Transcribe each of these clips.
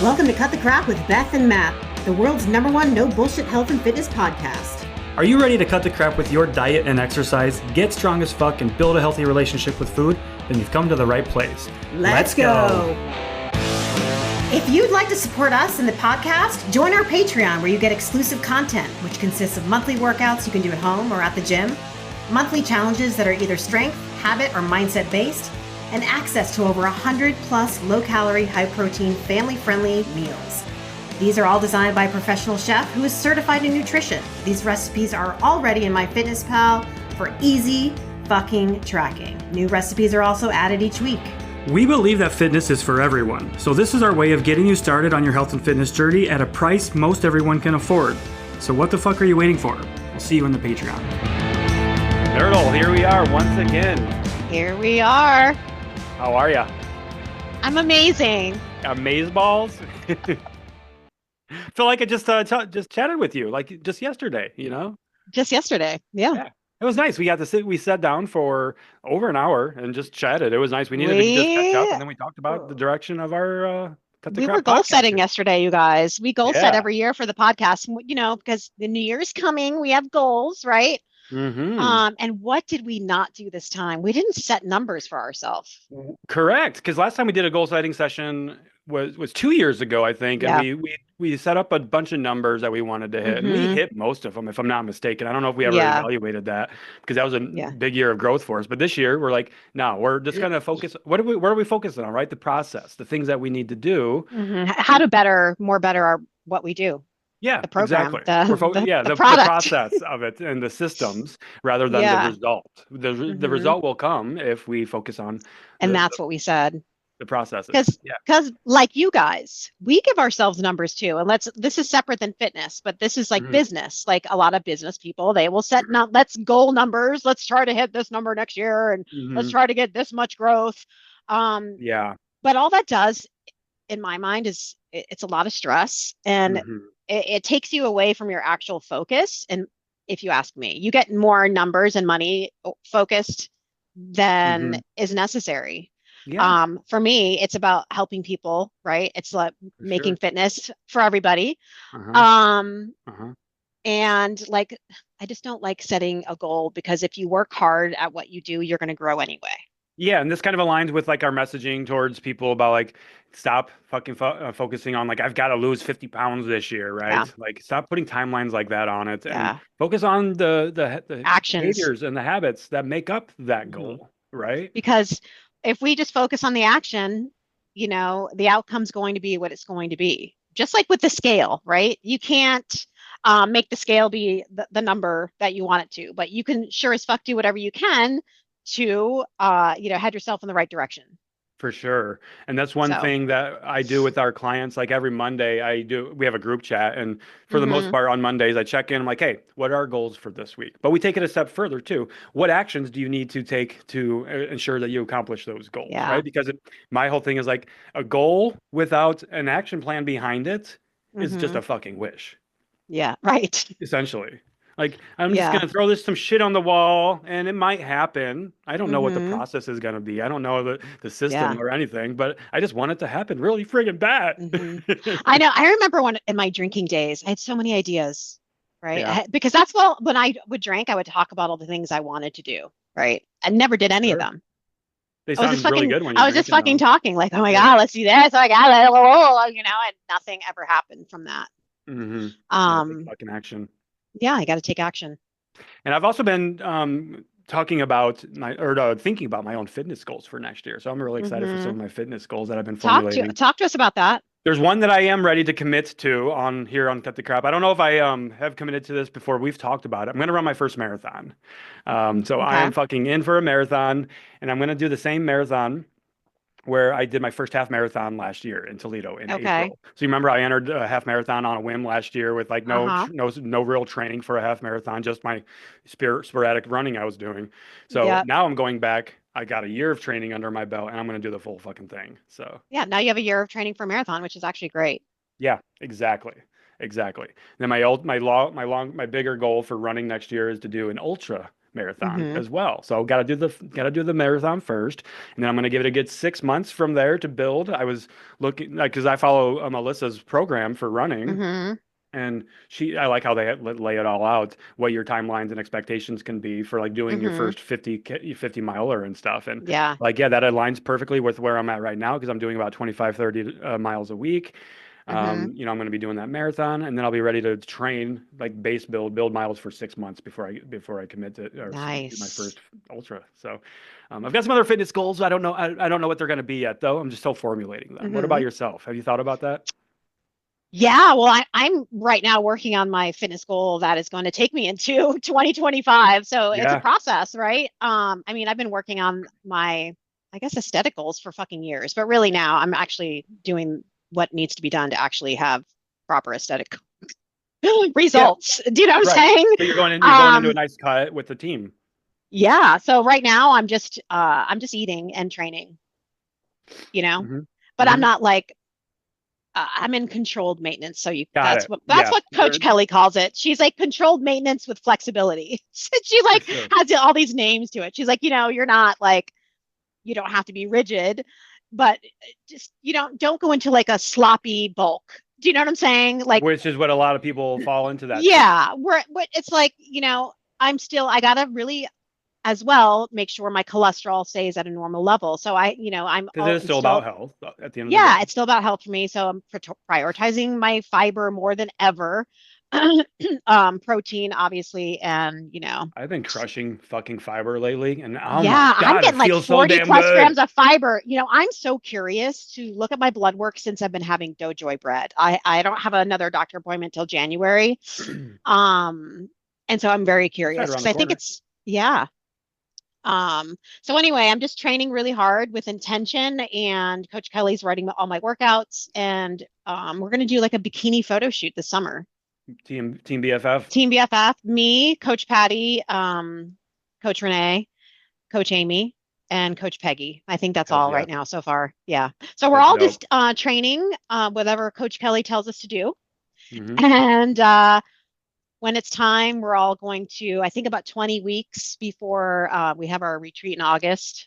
Welcome to Cut the Crap with Beth and Matt, the world's #1 no bullshit health and fitness podcast. Are you ready to cut the crap with your diet and exercise, get strong as fuck, and build a healthy relationship with food? Then you've come to the right place. Let's go. If you'd like to support us in the podcast, join our Patreon where you get exclusive content, which consists of monthly workouts you can do at home or at the gym, monthly challenges that are either strength, habit, or mindset based, and access to over 100 plus low-calorie, high-protein, family-friendly meals. These are all designed by a professional chef who is certified in nutrition. These recipes are already in MyFitnessPal for easy fucking tracking. New recipes are also added each week. We believe that fitness is for everyone, so this is our way of getting you started on your health and fitness journey at a price most everyone can afford. So what the fuck are you waiting for? We'll see you in the Patreon. Nerdle, here we are once again. Here we are. How are ya? I'm amazing. Amazeballs? Feel like I just chatted with you, like just yesterday, you know? Just yesterday. Yeah. It was nice. We sat down for over an hour and just chatted. It was nice. We needed to just catch up, and then we talked about the direction of our Cut the We Crap were goal podcast setting here. yesterday, you guys. We goal set Yeah. every year for the podcast, you know, because the new year's coming. We have goals, right? Mhm. And what did we not do this time? We didn't set numbers for ourselves. Correct, because last time we did a goal setting session was 2 years ago, I think, Yeah. and we set up a bunch of numbers that we wanted to hit, and we Mhm. hit most of them, if I'm not mistaken. I don't know if we ever Yeah. evaluated that because that was a Yeah. big year of growth for us. But this year, we're like, no, we're just gonna focus. What are we focusing on? Right, the process, the things that we need to do. How to more better our what we do. Yeah, The program, exactly. the The product. process of it and the systems rather than the Yeah. result. The Mhm. result will come if we focus on And the that's what we said. the processes. Yeah. Because like you guys, we give ourselves numbers too. And this is separate than fitness, but this is like Mhm. business. Like a lot of business people, they will set let's goal numbers. Let's try to hit this number next year and let's Mhm. try to get this much growth. Um, Yeah. but all that does, in my mind, is it's a lot of stress and Mhm. it takes you away from your actual focus. And if you ask me, you get more numbers and money focused than Mhm. is necessary. Yeah, For me, it's about helping people, right? It's like for making sure. fitness for everybody. Uh-huh. Um, Uh-huh. and like, I just don't like setting a goal because if you work hard at what you do, you're going to grow anyway. Yeah, and this kind of aligns with like our messaging towards people about like stop fucking focusing on like I've got to lose 50 pounds this year, Yeah. right? Like stop putting timelines like that on it and Yeah. focus on the Actions. behaviors and the habits that make up that Mhm. goal, right? Because if we just focus on the action, you know, the outcome's going to be what it's going to be. Just like with the scale, right? You can't make the scale be the number that you want it to, but you can sure as fuck do whatever you can to, head yourself in the right direction. For sure. And that's one So, thing that I do with our clients. Like every Monday, we have a group chat. And for the most part on Mondays, I check in. I'm like, hey, what are our goals for this week? But we take it a step further too. What actions do you need to take to ensure that you accomplish those goals? yeah. Right. Because my whole thing is like a goal without an action plan behind it is just a fucking wish, Yeah, right. essentially. Like, I'm just Yeah. going to throw some shit on the wall and it might happen. I don't know what the Mhm. process is going to be. I don't know the system Yeah. or anything, but I just want it to happen really friggin' bad. I know. I remember when in my drinking days, I had so many ideas, right? Yeah, Because when I would drink, I would talk about all the things I wanted to do, right? I never did any of sure. them. They sound really good when you're I was just drinking, fucking though. talking like, oh my Yeah. God, let's do this. Oh my God, and nothing ever happened from that. Mm-hmm. Yeah, take Um, fucking action. yeah, I got to take action. And I've also been talking about thinking about my own fitness goals for next year. So I'm really excited for some of my fitness goals that I've been formulating. Talk to us about that. There's one that I am ready to commit to on Cut the Crap. I don't know if I have committed to this before. We've talked about it. I'm going to run my first marathon. So I Okay. am fucking in for a marathon, and I'm going to do the same marathon where I did my first half marathon last year in Toledo in Okay. April. So you remember I entered a half marathon on a whim last year with like Uh-huh. no real training for a half marathon, just my sporadic running I was doing. So Yep. now I'm going back. I got a year of training under my belt, and I'm going to do the full fucking thing. So Yeah, now you have a year of training for marathon, which is actually great. yeah, exactly. Then my bigger goal for running next year is to do an ultra marathon Mhm. as well. So got to do the marathon first, and then I'm going to give it a good 6 months from there to build. I was looking like because I follow Melissa's program for running, Mhm. and I like how they lay it all out, what your timelines and expectations can be for like doing your Mhm. first 50 miler and stuff. And Yeah. like, yeah, that aligns perfectly with where I'm at right now because I'm doing about 25, 30 miles a week. Mhm. I'm going to be doing that marathon, and then I'll be ready to train like base build miles for 6 months before I commit to or do my Nice. first ultra. So I've got some other fitness goals. I don't know. I don't know what they're going to be yet, though. I'm just still formulating them. What about Mhm. yourself? Have you thought about that? Yeah, well, I'm right now working on my fitness goal that is going to take me into 2025. So it's a Yeah. process, right? I mean, I've been working on my, I guess, aesthetic goals for fucking years, but really now I'm actually doing what needs to be done to actually have proper aesthetic Yeah. results. Do you know what Right. I'm saying? So you're going into a Um, nice cut with the team. yeah. So right now I'm just eating and training, you know, Hmm. but I'm Hmm. not like I'm in controlled maintenance. So Got it. that's Yeah. what Coach Kelly calls it. She's like controlled maintenance with flexibility. She For like sure. has all these names to it. She's like, you're not like you don't have to be rigid, but just don't go into like a sloppy bulk. Do you know what I'm saying? Like, Which is what a lot of people fall into that trap. yeah, it's like, I gotta really as well make sure my cholesterol stays at a normal level. So Because it is I'm still still about health at the end of the yeah, day. it's still about health for me. So I'm prioritizing my fiber more than ever. Protein, obviously, and I've been crushing fucking fiber lately, and oh my yeah, I'm God, it getting like feels so 40 damn plus good. grams of fiber. I'm so curious to look at my blood work since I've been having DoJoy bread. I don't have another doctor appointment till January. Um, and so I'm very That's right curious around because the I think corner. it's yeah. So anyway, I'm just training really hard with intention, and Coach Kelly's writing all my workouts, and we're gonna do like a bikini photo shoot this summer. Team BFF. Team BFF, me, Coach Patty, Coach Renee, Coach Amy, and Coach Peggy. I think that's Hell all yeah, right now so far. Yeah. So we're that's all dope. just training whatever Coach Kelly tells us to do, Hmm. and when it's time, we're all going to, I think about 20 weeks before we have our retreat in August,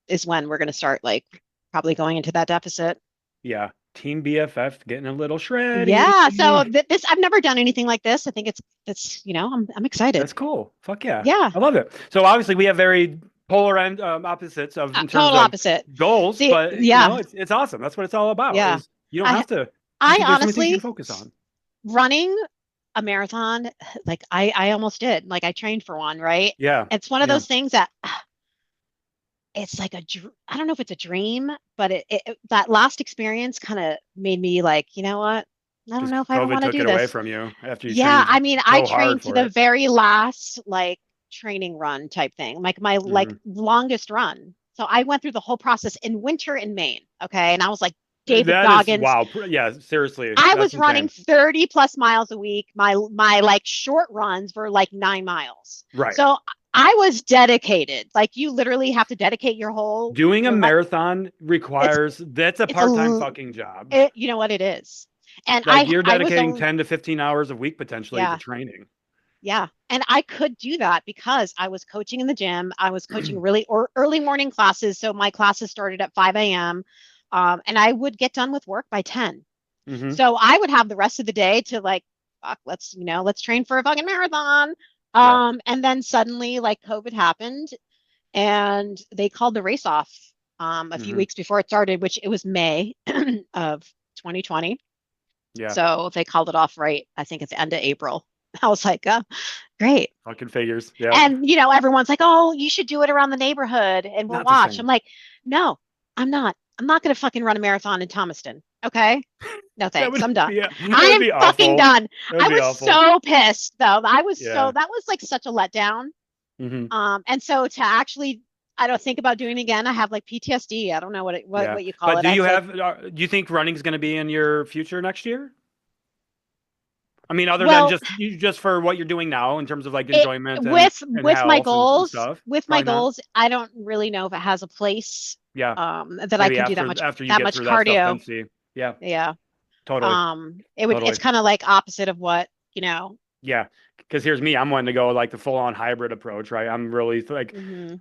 is when we're going to start like probably going into that deficit. Yeah, Team BFF getting a little shreddy. Yeah. So this, I've never done anything like this. I think I'm excited. That's cool. Fuck yeah, Yeah. I love it. So obviously we have very polar end opposites of in terms Total of opposite. goals, See, but yeah. it's awesome. That's what it's all about. Yeah. Is you don't I, have to. I There's so many things you can honestly focus on. running a marathon, like I almost did, like I trained for one, right? Yeah, It's one of yeah. those things that it's like I don't know if it's a dream, but that last experience kind of made me like, you know what? I don't Just know if I ever COVID want to took do it away this. from you after you Yeah, trained I mean, I so hard trained to for the it. very last like training run type thing, like my like Hmm. longest run. So I went through the whole process in winter in Maine, okay? And I was like David That is Goggins. wow. Yeah, seriously, I that's was running insane. 30 plus miles a week. My like short runs were like 9 miles. Right. So I was dedicated. Like you literally have to dedicate Doing a your life. marathon It's requires that's a it's part-time fucking job. you know what it is. And Like you're I was dedicating only 10 to 15 hours a week potentially to yeah, training. yeah. And I could do that because I was coaching in the gym. I was coaching really early morning classes. So my classes started at 5 a.m. And I would get done with work by 10. Hmm. So I would have the rest of the day to like, fuck, let's train for a fucking marathon. Yeah. And then suddenly like COVID happened and they called the race off a few Hmm. weeks before it started, which it was May of 2020. Yeah. So they called it off right, I think at the end of April. I was like, great. Fucking figures. Yeah. And everyone's like, oh, you should do it around the neighborhood and we'll Not the watch. I'm same. like, no, I'm not. I'm not going to fucking run a marathon in Thomaston. Okay. No That thanks. would I'm done. be that I would am be fucking awful. done. That would I be was awful. so pissed though. Yeah. That was like such a letdown. Hmm. And so to actually, I don't think about doing it again. I have like PTSD. I don't know Yeah. what you call But it. do you It's like, have do you think running's going to be in your future next year? I mean, other than well, just for what you're doing now in terms of like enjoyment and with my health and stuff. Probably not. goals, I don't really know if it has a place Yeah. that I Maybe can do after you that get much through that stuff, then cardio. see. Yeah, Yeah. totally, It's totally. kind of like opposite of what, Yeah, because here's me, I'm wanting to go like the full on hybrid approach, right? I'm really like, Hmm.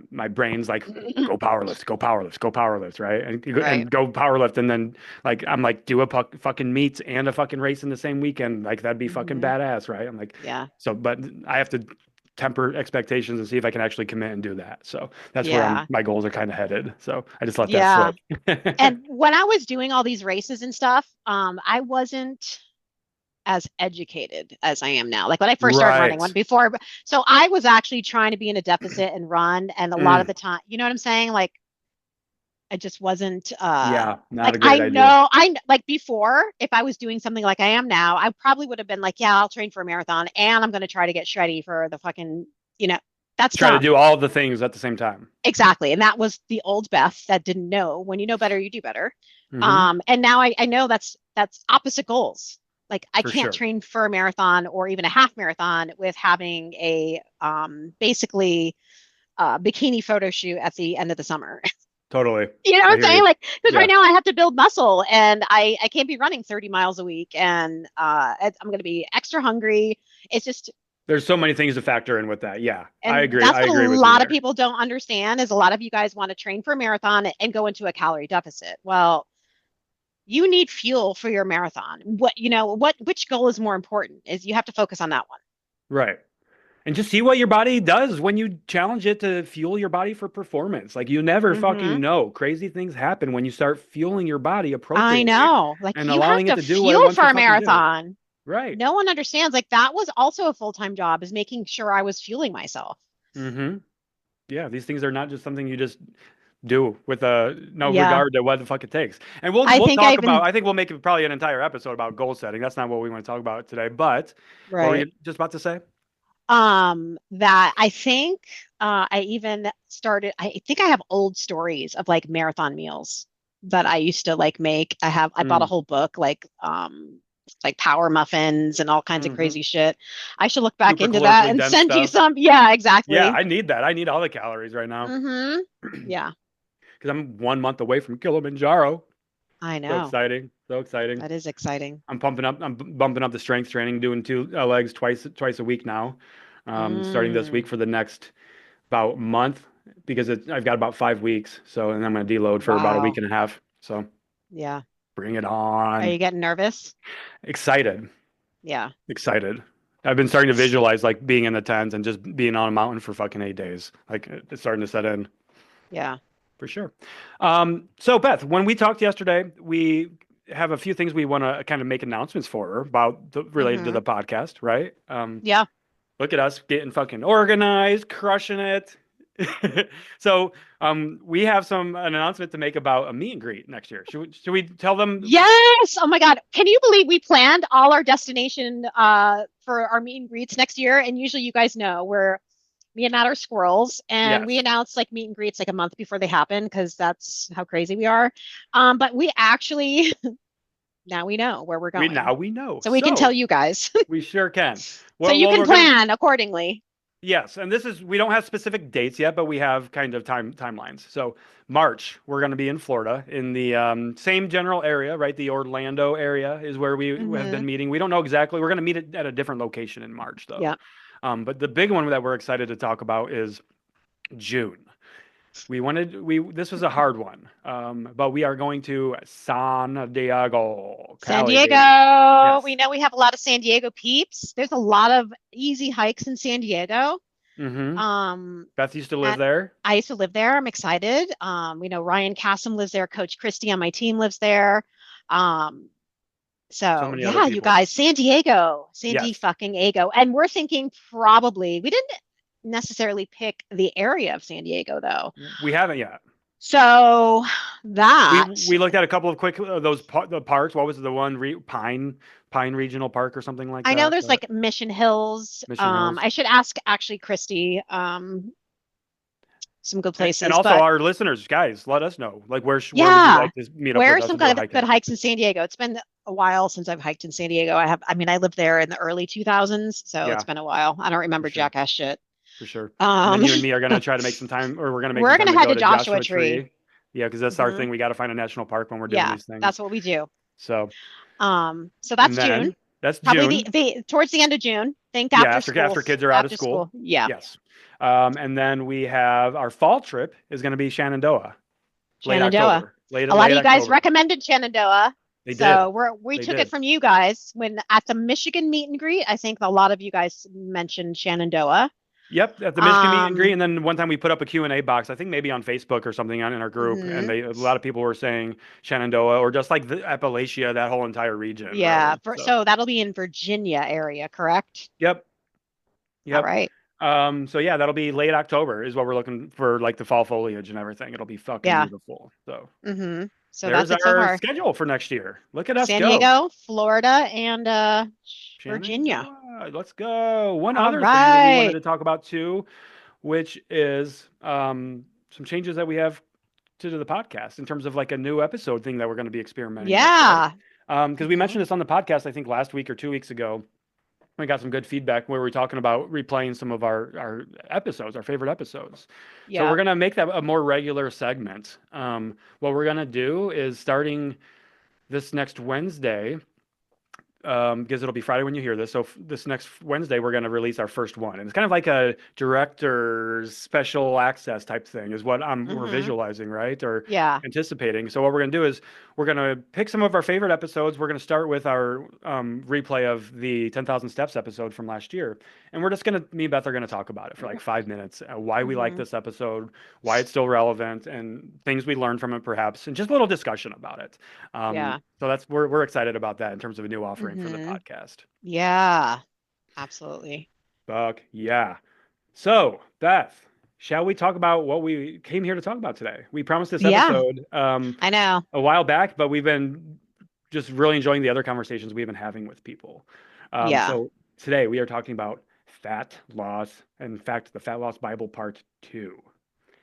my brain's like, go power lift, go power lift, go power lift, right? Right. And go power lift. And then like, I'm like, do a fucking meets and a fucking race in the same weekend. Like that'd be fucking Hmm. badass, right? I'm like, Yeah. so, but I have to temper expectations and see if I can actually commit and do that. So that's where Yeah. my goals are kind of headed. So I just let that Yeah. slip. And when I was doing all these races and stuff, I wasn't as educated as I am now. Like when I first started running, when Right. before, so I was actually trying to be in a deficit and run, and a lot of Mm, the time, you know what I'm saying? Like I just wasn't yeah, not like a great idea. like before, if I was doing something like I am now, I probably would have been like, yeah, I'll train for a marathon and I'm going to try to get shreddy for the fucking, you know, that's Try to dumb. do all the things at the same time. Exactly. And that was the old Beth that didn't know. When you know better, you do better. Hmm. And now I know that's opposite goals. Like I For can't sure. train for a marathon or even a half marathon with having a basically bikini photo shoot at the end of the summer. Totally. You know what I I'm hear saying? you. Like, because right Yeah. now I have to build muscle and I can't be running 30 miles a week and I'm going to be extra hungry. It's just, There's so many things to factor in with that. Yeah. I and agree. that's I what a agree with you lot of there. people don't understand is a lot of you guys want to train for a marathon and go into a calorie deficit. Well, you need fuel for your marathon. Which goal is more important is you have to focus on that one. Right. And just see what your body does when you challenge it to fuel your body for performance. Like you never fucking Hmm. know. Crazy things happen when you start fueling your body I appropriately know. Like and you have allowing it to to do what it fuel wants for to a fucking do. marathon. Right. No one understands. Like that was also a full-time job is making sure I was fueling myself. Mm-hmm. Yeah. These things are not just something you just do with no Yeah. regard to what the fuck it takes. And we'll I we'll think I talk about, even I think we'll make it probably an entire episode about goal setting. That's not what we want to talk about today. But what were right. you just about to say? That I think I even started I think I have old stories of like marathon meals that I used to like make. I bought a Mm. whole book like power muffins and all kinds of Hmm. crazy shit. I should look back Super into that calorically and dense send you stuff. some. Yeah, Yeah, exactly. I need that. I need all the calories right now Mm-hmm. Yeah, because I'm 1 month away from Kilimanjaro. I So know. exciting. So exciting. That is exciting. I'm bumping up the strength training, doing two legs twice a week now. Starting this week Mm, for the next about month because I've got about 5 weeks. So, and I'm going to deload for about a week wow. and a half. So Yeah. bring it Are on. you getting nervous? Excited. Yeah. Excited. I've been starting to visualize like being in the tent and just being on a mountain for fucking 8 days. Like it's starting to set in. Yeah. For sure. So Beth, when we talked yesterday, we have a few things we want to kind of make announcements for her about related to Mm-hmm. the podcast, right? Yeah. Look at us getting fucking organized, crushing it. So we have an announcement to make about a meet and greet next year. Should we tell them? Yes. Oh my God. Can you believe we planned all our destination for our meet and greets next year? And usually you guys know we're me and Matt are squirrels and we Yes. announce like meet and greets like a month before they happen because that's how crazy we are. But we actually now we know where we're going. We know. So we can tell So you guys. we sure can. So you can We're gonna plan accordingly. Yes, and we don't have specific dates yet, but we have kind of timelines. So March, we're going to be in Florida in the same general area, right? The Orlando area is where we have Hmm. been meeting. We don't know exactly. We're going to meet at a different location in March, though. Yeah. But the big one that we're excited to talk about is June. This was a hard one, but we are going to San Diego, San Cali, Diego. baby. Yes. We know we have a lot of San Diego peeps. There's a lot of easy hikes in San Diego. Mm-hmm. Um, Beth used to live and there. I used to live there. I'm excited. We know Ryan Cassim lives there. Coach Christie on my team lives there. Um, So so many other yeah, you people. guys, San Diego, San D Yes, fucking Ego. And we're thinking probably we didn't necessarily pick the area of San Diego though. we haven't yet. So We that we looked at a couple of quick the parks. What was the one Pine Regional Park or something like I know that? there's like Mission Hills. Mission Hills. I should ask actually Christy some good And places, also but our listeners, guys, let us know like where would you yeah, like to meet up where with are us some and do a good hike good at? hikes in San Diego? It's been a while since I've hiked in San Diego. I mean, I lived there in the early 2000s, so it's Yeah, been a while. I don't for remember sure, jackass shit. for sure. And then Um, you and me are gonna try to make some time, or we're gonna make some we're time gonna to head go to to Joshua Joshua Tree. Tree. Yeah, because that's our Hmm. thing. We got to find a national park when we're doing Yeah, these things. that's what we do. So, So and that's June. then that's Probably June. the towards the end of June. Think Yeah, after school. after kids are out of After school. Yeah. Yes. And then we have our fall trip is going to be Shenandoah, late Shenandoah. October. Late A lot late of you guys October. recommended Shenandoah. They So did. we They took did. it from you guys when at the Michigan meet and greet. I think a lot of you guys mentioned Shenandoah. Yep, at the Michigan meet and greet, Um, and then one time we put up a Q&A box, I think maybe on Facebook or something in our group, and mhm. a lot of people were saying Shenandoah or just like the Appalachia, that whole entire region, Yeah. really. So, So that'll be in Virginia area, correct? yep, All yep. right. So yeah, that'll be late October is what we're looking for, like the fall foliage and everything. It'll be fucking Yeah. beautiful. So So there's that's it so our far. schedule for next year. Look at us San go. Diego, Florida, and Virginia. Shenandoah. Let's go. One All other thing that we wanted right. to talk about too, which is some changes that we have to the podcast in terms of like a new episode thing that we're going to be experimenting with. Yeah. Because we mentioned this on the podcast, I think last week or 2 weeks ago. We got some good feedback where we're talking about replaying some of our episodes, our favorite episodes. So Yeah. we're going to make that a more regular segment. What we're going to do is starting this next Wednesday, because it'll be Friday when you hear this. So this next Wednesday, we're going to release our first one. And it's kind of like a director's special access type thing is what we're visualizing, right? Or Yeah. anticipating. So what we're going to do is we're going to pick some of our favorite episodes. We're going to start with our replay of the 10,000 Steps episode from last year. And we're just going to, me and Beth are going to talk about it for like 5 minutes, why we like this episode, why it's still relevant, and things we learned from it perhaps, and just a little discussion about it. Yeah. So we're excited about that in terms of a new offering for the podcast. Yeah. Absolutely. Fuck yeah. So Beth, shall we talk about what we came here to talk about today? We promised this Yeah. episode I know. a while back, but we've been just really enjoying the other conversations we've been having with people. Yeah. So today we are talking about fat loss, and in fact, the Fat Loss Bible Part 2.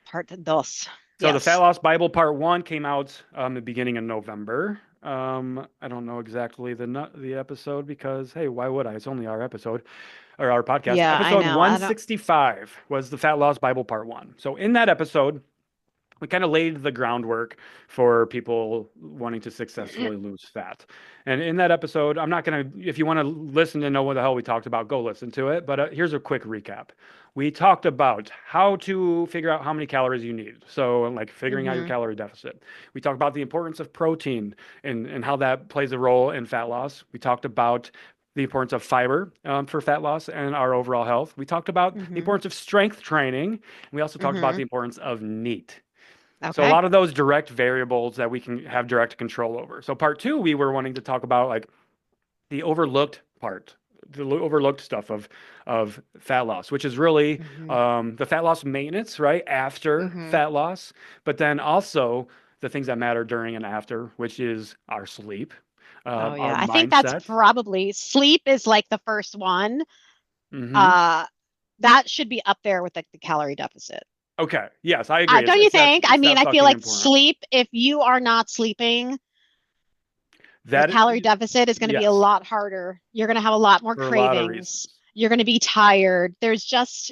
Part dos. So the Fat Loss Bible Part 1 came out the beginning of November. I don't know exactly the episode because, hey, why would I? It's only our episode or our podcast. Yeah, I Episode know. 165 was the Fat Loss Bible Part 1. So in that episode, we kind of laid the groundwork for people wanting to successfully lose fat. And in that episode, I'm not going to, if you want to listen to know what the hell we talked about, go listen to it. But here's a quick recap. We talked about how to figure out how many calories you need. So like figuring out your calorie deficit. We talked about the importance of protein and how that plays a role in fat loss. We talked about the importance of fiber for fat loss and our overall health. We talked about the importance of strength training. And we also talked about the importance of NEAT. Okay. So a lot of those direct variables that we can have direct control over. So part 2, we were wanting to talk about like the overlooked part, the overlooked stuff of fat loss, which is really the fat loss maintenance, right? After fat loss, but then also the things that matter during and after, which is our sleep. Oh yeah. Our I think that's mindset. probably sleep is like the first one. That should be up there with like the calorie deficit. Okay. Yes, I agree. Don't you think? I mean, I feel like important. sleep, if you are not sleeping, the calorie deficit is going to be a lot harder. You're going to have a lot more cravings. You're going to be tired. There's just,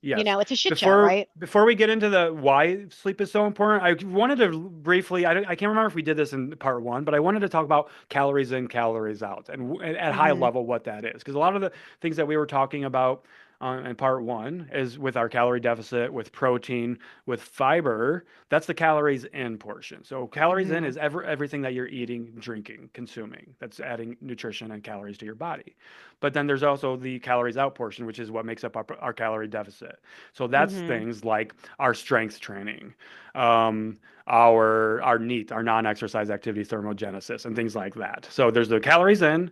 it's a shit show, right? Before we get into the why sleep is so important, I wanted to briefly, I can't remember if we did this in part 1, but I wanted to talk about calories in, calories out, and at high level what that is. Because a lot of the things that we were talking about in part 1 is with our calorie deficit, with protein, with fiber. That's the calories in portion. So calories in is everything that you're eating, drinking, consuming. That's adding nutrition and calories to your body. But then there's also the calories out portion, which is what makes up our calorie deficit. So that's things like our strength training, our NEAT, our non-exercise activity thermogenesis, and things like that. So there's the calories in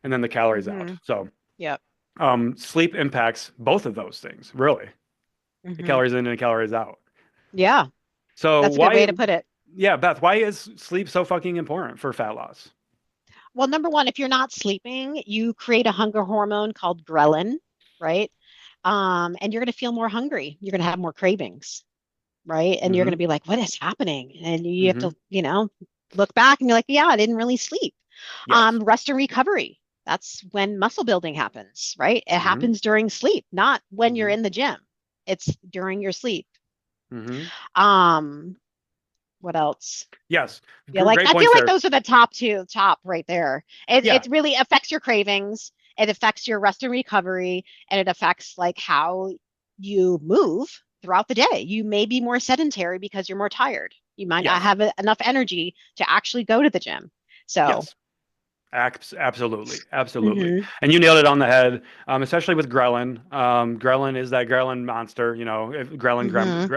and then the calories out. So sleep impacts both of those things, really. The calories in and the calories out. Yeah. So that's a good way to put it. Yeah, Beth, why is sleep so fucking important for fat loss? Well, number one, if you're not sleeping, you create a hunger hormone called ghrelin, right? And you're going to feel more hungry. You're going to have more cravings, right? And you're going to be like, what is happening? And you have to, look back and you're like, yeah, I didn't really sleep. Yes. Rest and recovery. That's when muscle building happens, right? It happens during sleep, not when you're in the gym. It's during your sleep. What else? Yes. Yeah, like I feel like those are the top right there. It really affects your cravings. it affects your rest and recovery, and it affects like how you move throughout the day. You may be more sedentary because you're more tired. You might not Yes. have enough energy to actually go to the gym. So, Yes. Absolutely. mhm, And you nailed it on the head, especially with ghrelin. Ghrelin is that ghrelin monster, if mhm,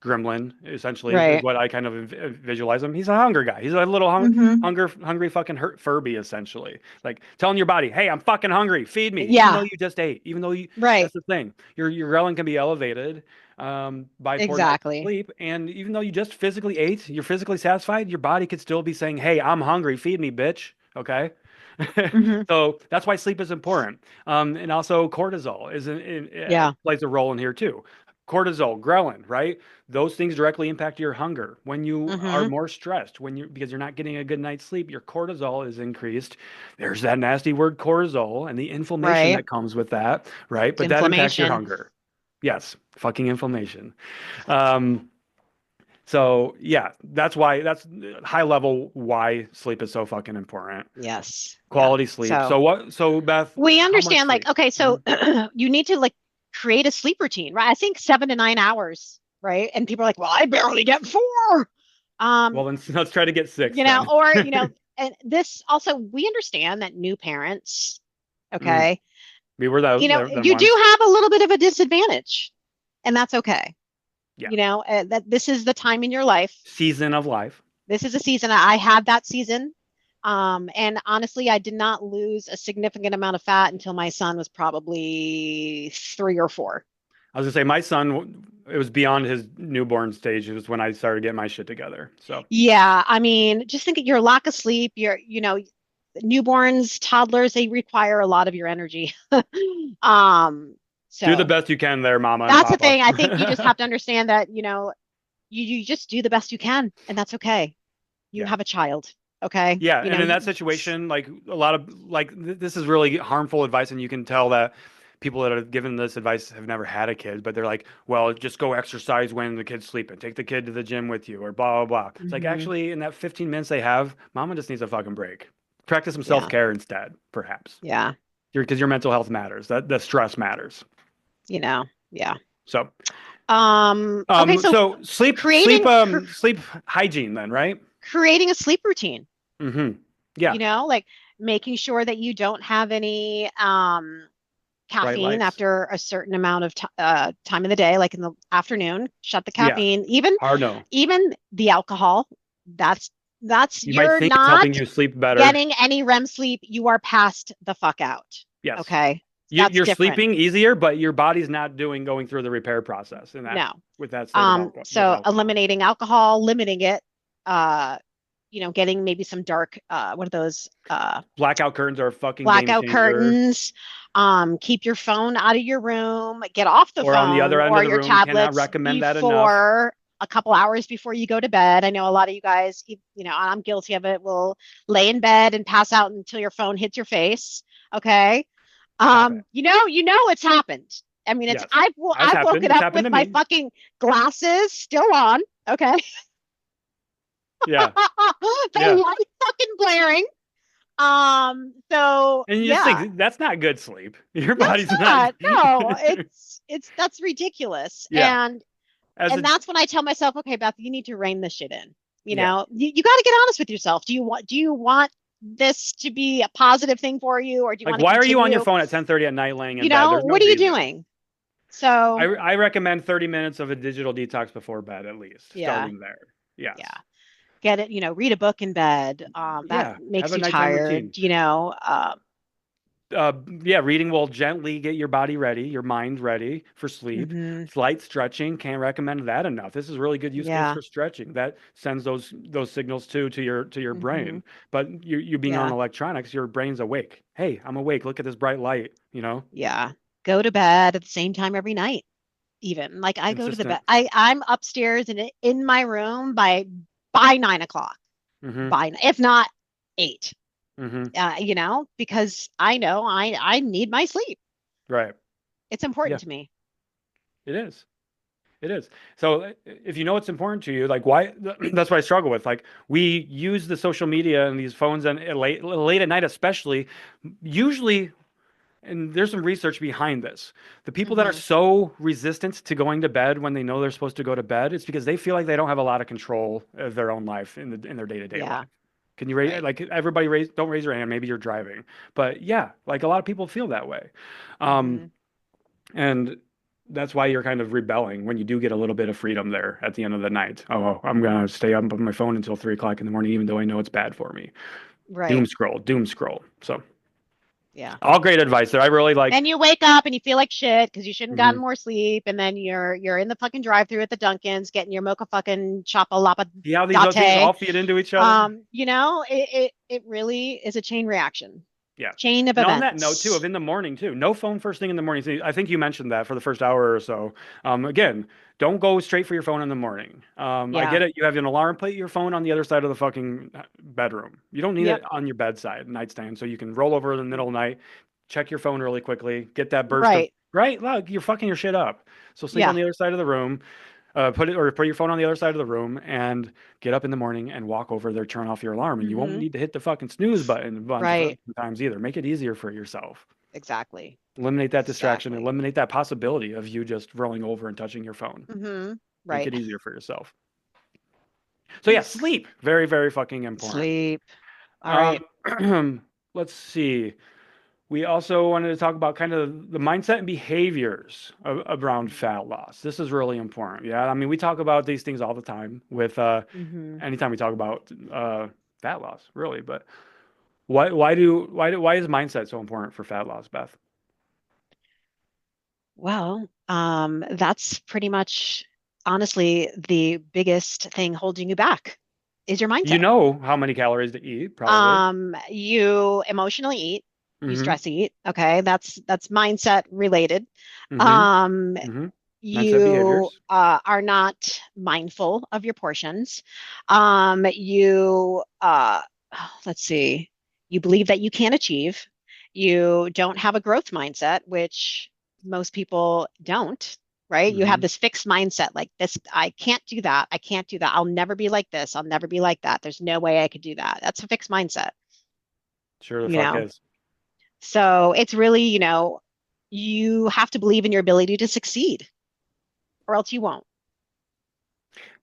gremlin, essentially, is right. what I kind of visualize him. He's a hunger guy. He's a little Mhm. hungry fucking Furby, essentially. Like telling your body, hey, I'm fucking hungry. Feed me, even though Yeah, you just ate, even though you, right. that's the thing. Your ghrelin can be elevated by poor night's Exactly. sleep. And even though you just physically ate, you're physically satisfied, your body could still be saying, hey, I'm hungry. Feed me, bitch. Okay. Mhm. So that's why sleep is important. And also cortisol Yeah. plays a role in here too. Cortisol, ghrelin, right? Those things directly impact your hunger. When you are Mhm. more stressed, because you're not getting a good night's sleep, your cortisol is increased. There's that nasty word cortisol and the inflammation Right. that comes with that, right? It's But that impacts your inflammation. hunger. Yes, fucking inflammation. Um, so yeah, that's high level why sleep is so fucking important. Yes. Yeah. Quality sleep. So So Beth, we how much understand, like, sleep? okay, so Mhm. you need to like create a sleep routine, right? I think 7 to 9 hours, right? And people are like, well, I barely get 4. Well, Um, then let's try to get six then. or, and this also, we understand that new parents, Mm, okay, we were them you do once. have a little bit of a disadvantage, and that's okay. Yeah. That this is the time in your life. Season of life. This is a season. I had that season. And honestly, I did not lose a significant amount of fat until my son was probably 3 or 4. I was gonna say my son, it was beyond his newborn stage. It was when I started getting my shit together. So Yeah, I mean, just think of your lack of sleep, newborns, toddlers, they require a lot of your energy. Um, do the so best you can there, mama and that's the papa. thing. I think you just have to understand that, you just do the best you can, and that's okay. You Yeah. have a child, okay? Yeah, and in that situation, like a lot of this is really harmful advice, and you can tell that people that are given this advice have never had a kid, but they're like, well, just go exercise when the kid's sleeping, take the kid to the gym with you, or blah blah blah. It's like Mhm. actually in that 15 minutes they have, mama just needs a fucking break. Practice some Yeah, self-care instead, perhaps. yeah, Because your mental health matters. That the stress matters. yeah. So, Okay, so so creating cr sleep hygiene then, right? creating a sleep routine, Mm-hmm. Yeah, like making sure that you don't have any bright caffeine lights. after a certain amount of time in the day, like in the afternoon. Shut the Yeah, caffeine, even hard no. even the alcohol. That's You might you're think it's helping not you sleep better. getting any REM sleep. You are passed the fuck out. Yes. Okay, that's You're different. sleeping easier, but your body's not going through the repair process in that No. with that state of alcohol with So alcohol. eliminating alcohol, limiting it, uh, getting maybe some dark, what are those, Blackout curtains are a fucking game blackout changer. curtains. Keep your phone out of your room, get off the Or on the phone other end or of the your room, cannot tablets recommend that enough. before a couple hours before you go to bed. I know a lot of you guys, I'm guilty of it, will lay in bed and pass out until your phone hits your face. Okay. Stop it. It's happened. I mean, Yes. Has I've happened. woken It's up happened with to my me. fucking glasses still on. Okay. Yeah. The Yeah. light fucking blaring. So And you just yeah. think that's not good sleep. Your No, it's body's not not. No, it's that's ridiculous. Yeah. And As and a that's when I tell myself, okay, Beth, you need to rein this shit in. yeah. You got to get honest with yourself. Do you want this to be a positive thing for you, or do you Like want to why are you on your continue? phone at 10:30 at night laying in bed? There's no What are you reason. doing? So I recommend 30 minutes of a digital detox before bed at least, yeah, starting there. Yes. yeah. Get it, read a book in bed. That Yeah. Have makes a you nighttime tired, routine. Yeah, reading will gently get your body ready, your mind ready for sleep. mhm, Light stretching, can't recommend that enough. This is really good use case yeah, for stretching. That sends those signals to your mhm, brain. But you being on yeah, electronics, your brain's awake. Hey, I'm awake. Look at this bright light. yeah. Go to bed at the same time every night. Even like I go to the bed. Consistent. I'm upstairs and in my room by 9 o'clock, Mm-hmm. by if not 8. Mm-hmm. Because I know I need my sleep. Right. It's Yeah, important to me. it is. It is. So if you know it's important to you, like why that's what I struggle with. Like we use the social media and these phones and late at night especially, usually and there's some research behind this. The people that are Mhm. so resistant to going to bed when they know they're supposed to go to bed, it's because they feel like they don't have a lot of control of their own life in their day-to-day Yeah. life. Can you raise, Right. like, everybody don't raise your hand, maybe you're driving. But yeah, like a lot of people feel that way. Mhm. And that's why you're kind of rebelling when you do get a little bit of freedom there at the end of the night. Oh, I'm gonna stay up on my phone until 3 o'clock in the morning, even though I know it's bad for me. Right. Doom scroll. So Yeah. all great advice there. I really like. Then you wake up and you feel like shit because you shouldn't Mhm. gotten more sleep, and then you're in the fucking drive-through at the Dunkin's getting your mocha fucking chopa lapa See how these other things latte. all feed into each other? It really is a chain reaction, Yeah. chain of And on that note, too, events. of in the morning, too, no phone first thing in the morning. See, I think you mentioned that for the first hour or so. Again, don't go straight for your phone in the morning. I Yeah. get it. You have an alarm, put your phone on the other side of the fucking bedroom. You don't need Yep. it on your bedside, nightstand, so you can roll over in the middle of the night, check your phone really quickly, get that burst of, Right. right? Look, you're fucking your shit up. So sleep on Yeah. the other side of the room. Put your phone on the other side of the room and get up in the morning and walk over there, turn off your alarm, and you won't Hmm. need to hit the fucking snooze button a bunch of Right. times either. Make it easier for yourself. Exactly. Eliminate that distraction. Exactly. Eliminate that possibility of you just rolling over and touching your phone. Hmm. Make Right. it easier for yourself. So yeah, sleep, very, very fucking important. Sleep. All right. Let's see. We also wanted to talk about kind of the mindset and behaviors around fat loss. This is really important. Yeah, I mean, we talk about these things all the time with Hmm. anytime we talk about fat loss, really. But why is mindset so important for fat loss, Beth? Well, that's pretty much honestly the biggest thing holding you back is your You mindset. know how many calories to eat, probably. You emotionally eat, you Mm-hmm. stress eat. Okay, that's mindset related. Mm-hmm. Um, Mm-hmm. Mindset you behaviors. are not mindful of your portions. You let's see, you believe that you can't achieve. You don't have a growth mindset, which most people don't, right? You have Mm-hmm. this fixed mindset like this, I can't do that. I can't do that. I'll never be like this. I'll never be like that. There's no way I could do that. That's a fixed mindset, Sure the you fuck know? is. So it's really, you have to believe in your ability to succeed or else you won't.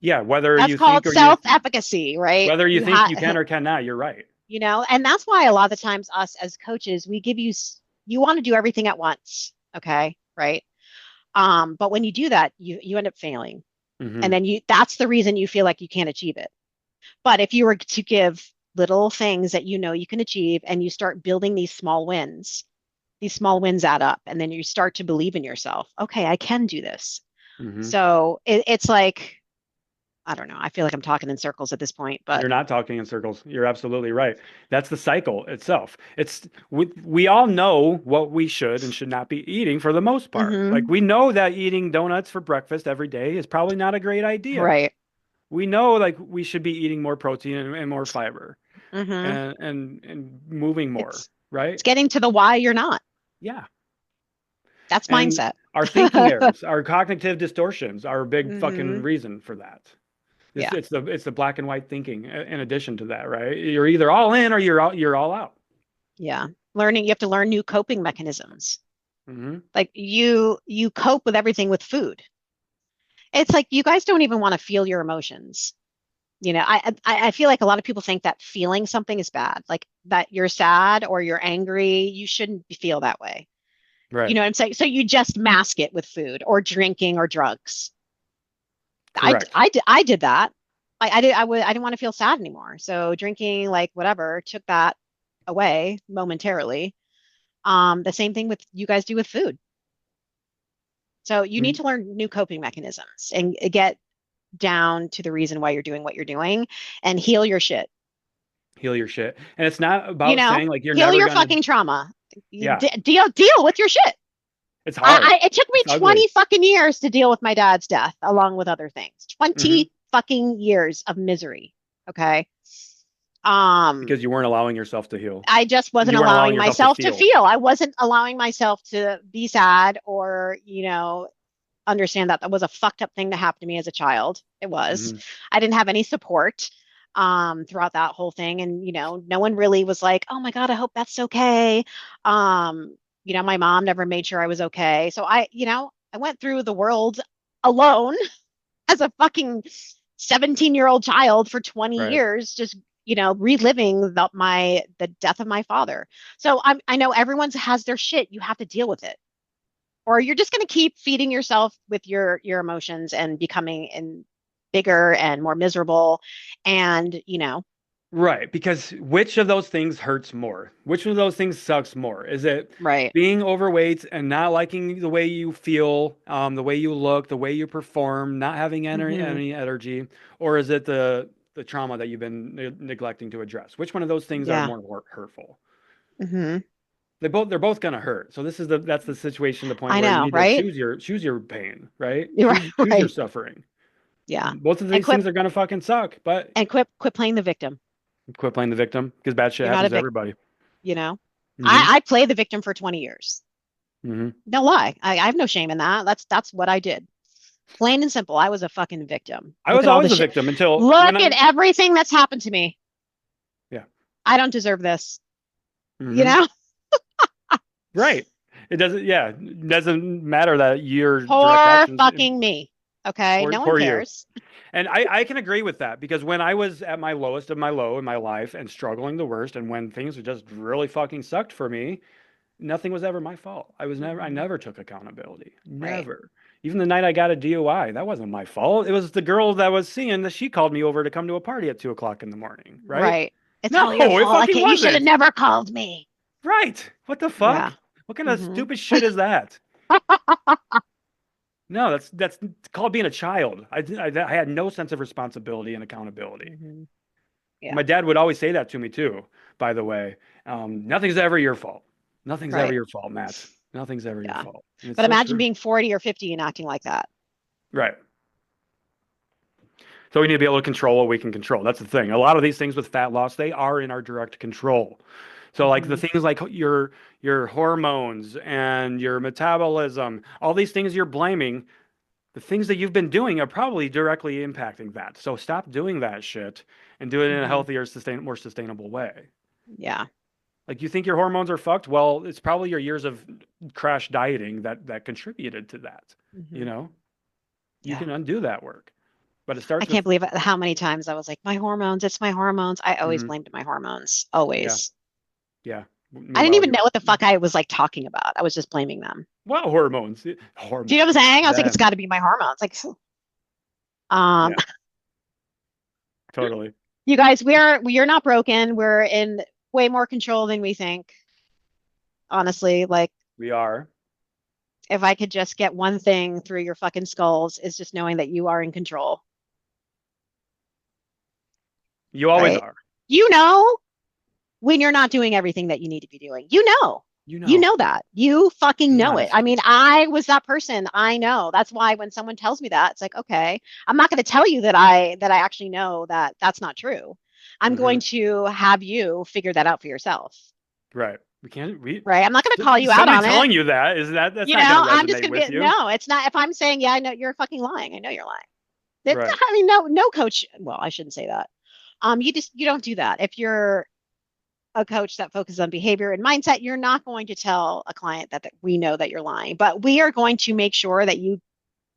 Yeah, whether That's you called think or you self-efficacy, right? whether you You think have, you can or cannot, you're right. and that's why a lot of the times us as coaches, we give you, you want to do everything at once. Okay. Right. But when you do that, you end up failing. And Mm-hmm. then that's the reason you feel like you can't achieve it. But if you were to give little things that you know you can achieve and you start building these small wins add up, and then you start to believe in yourself. Okay, I can do this. Mm-hmm. So it's like, I don't know. I feel like I'm talking in circles at this point, but You're not talking in circles. You're absolutely right. That's the cycle itself. We all know what we should and should not be eating for the most part. Like hmm we know that eating donuts for breakfast every day is probably not a great idea. right. We know like we should be eating more protein and more fiber hmm and moving more, It's right? getting to the why you're not. Yeah. That's And mindset. our thinking errors, our cognitive distortions are a big fucking hmm reason for that. Yeah. It's the black and white thinking in addition to that, right? You're either all in or you're all out. Yeah. You have to learn new coping mechanisms. Hmm. Like you cope with everything with food. It's like you guys don't even want to feel your emotions. I feel like a lot of people think that feeling something is bad, like that you're sad or you're angry, you shouldn't feel that way. You Right. know what I'm saying? So you just mask it with food or drinking or drugs. Correct. I did that. I didn't want to feel sad anymore. So drinking, like whatever, took that away momentarily. The same thing with you guys do with food. So you need Mhm. to learn new coping mechanisms and get down to the reason why you're doing what you're doing and heal your shit. Heal your shit. And it's not You about know, saying like you're heal never your gonna. fucking trauma. Yeah, Deal with your shit. it's hard. It took me It's 20 ugly. fucking years to deal with my dad's death, along with other things. Hmm. 20 fucking years of misery. Okay. Um, Because you weren't allowing yourself to heal. I just And wasn't you weren't allowing allowing yourself to myself to feel. feel. I wasn't allowing myself to be sad or, understand that that was a fucked up thing to happen to me as a child. It was. Hmm. I didn't have any support throughout that whole thing. And, no one really was like, oh my God, I hope that's okay. Um, You know, my mom never made sure I was okay. So I went through the world alone as a fucking 17-year-old child for 20 Right. years, just, reliving the death of my father. So I know everyone's has their shit. You have to deal with it. Or you're just going to keep feeding yourself with your emotions and becoming bigger and more miserable. And, Right, because which of those things hurts more? Which of those things sucks more? Is it right. being overweight and not liking the way you feel, the way you look, the way you perform, not having Hmm. any energy, or is it the trauma that you've been neglecting to address? Which one of those things are Yeah. more hurtful? Hmm. They're both gonna hurt. So that's the situation, the point I where you know, need to right? choose your pain, right? You're right, Choose your right. suffering. Yeah. Both of And these things are gonna fucking suck, but quit playing the victim. quit playing the victim because bad shit You're not a happens to victim, everybody. you know? Hmm. I played the victim for 20 years. Hmm. No lie. I have no shame in that. That's what I did. Plain and simple. I was a fucking victim. I Look was at all the always a shit. victim until when Look I, at everything that's happened to me. yeah. I don't deserve this. You Hmm. know? Right. It doesn't, yeah, it doesn't matter that your direct Poor actions fucking me. Okay? No one for you. cares. And I can agree with that because when I was at my lowest of my low in my life and struggling the worst, and when things just really fucking sucked for me, nothing was ever my fault. I Hmm. never took accountability. Right. Never. Even the night I got a DUI, that wasn't my fault. It was the girl that was seeing that she called me over to come to a party at 2 o'clock in the morning, right? Right. It's No, all your it fault. fucking You should have wasn't. never called me. Right. What the Yeah. fuck? What kind of Hmm. stupid shit is that? No, that's called being a child. I had no sense of responsibility and accountability. Hmm. Yeah. My dad would always say that to me too, by the way. Nothing's ever your fault. Nothing's ever Right. your fault, Matt. Nothing's ever your Yeah. fault. And it's But so imagine true. being 40 or 50 and acting like that. Right. So we need to be able to control what we can control. That's the thing. A lot of these things with fat loss, they are in our direct control. So like the Hmm. things like your hormones and your metabolism, all these things you're blaming, the things that you've been doing are probably directly impacting that. So stop doing that shit and do it in a Hmm. healthier, more sustainable way. Yeah. Like you think your hormones are fucked? Well, it's probably your years of crash dieting that contributed to that. You Hmm. know, you Yeah. can undo that work, but it I starts with can't believe how many times I was like, my hormones, it's my hormones. I always mhm, blamed my hormones. yeah, Always. yeah. I didn't Meanwhile, even you're know what the fuck I was like talking about. I was just blaming them. well, hormones, Do you know what I'm hormones, saying? I was like, it's them. got to be my hormones. Like, um, Yeah, totally. you guys, we're not broken. We're in way more control than we think. Honestly, like We are. if I could just get one thing through your fucking skulls is just knowing that you are in control, You always right? are. You know when you're not doing everything that you need to be doing. You know. You You know. know that. You fucking Be know it. honest. I mean, I was that person. I know. That's why when someone tells me that, it's like, okay, I'm not going to tell you that I actually know that that's not true. I'm Hmm. going to have you figure that out for yourself. Right. We can't. Right? I'm not going to call you out Somebody on it. telling you that is that's not going to I'm just resonate going to with be you. no, it's not if I'm saying, yeah, I know you're fucking lying. I know you're lying. Right. I mean, no coach, well, I shouldn't say that. You don't do that. If you're a coach that focuses on behavior and mindset, you're not going to tell a client that we know that you're lying, but we are going to make sure that you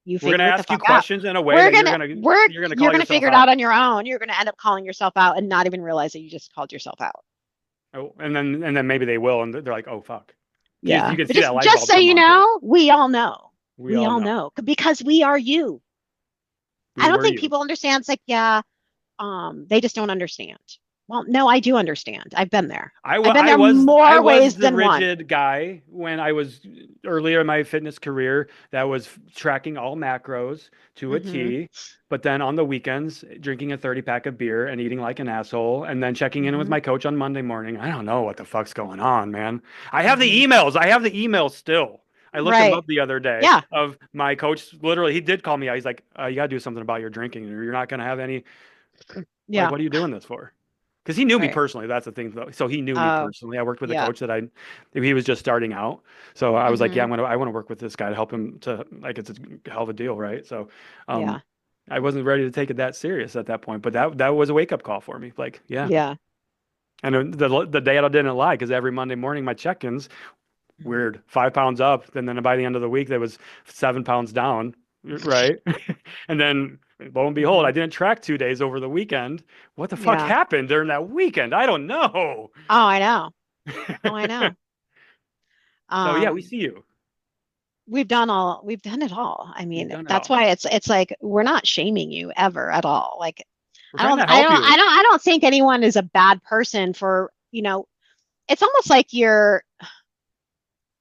We're going to figure it the ask you fuck out. questions in a way that you're going to You're call gonna yourself figure it out out. on your own. You're gonna end up calling yourself out and not even realize that you just called yourself out. Oh, and then maybe they will, and they're like, "Oh fuck." You Yeah. can But see that light just bulb so come you on too. know, we all know. We We all all know. know because we are you. We I don't were think you. people understand. It's like, yeah, they just don't understand. Well, no, I do understand. I've been there. I've been there I more was ways the than one. rigid guy when I was earlier in my fitness career that was tracking all macros to a Hmm. T, but then on the weekends drinking a 30 pack of beer and eating like an asshole and then checking in with Hmm. my coach on Monday morning. I don't know what the fuck's going on, man. I have the Hmm. emails. I have the emails still. I looked them Right. up the other day Yeah. of my coach. Literally, he did call me out. He's like, "You got to do something about your drinking, or you're not going to have any. Like, Yeah. what are you doing this for?" Because he knew me Right. personally. That's the thing, though. So he knew me Oh, personally. I worked with a yeah. coach he was just starting out. So I was like, yeah, Hmm. I want to work with this guy to help him to like, it's a hell of a deal, right? So, Yeah. um, I wasn't ready to take it that serious at that point, but that was a wake up call for me. Like, yeah. Yeah. And the day I didn't lie because every Monday morning my check-ins, Weird. 5 pounds up. And then by the end of the week, there was 7 pounds down. Right. And then lo and behold, I didn't track 2 days over the weekend. What the fuck Yeah. happened during that weekend? I don't know. Oh, I know. Oh, I know. So yeah, we Um, see you. we've done it all. I We've mean, done it that's all. why it's like we're not shaming you ever at all. Like We're trying to help you. I don't think anyone is a bad person for, it's almost like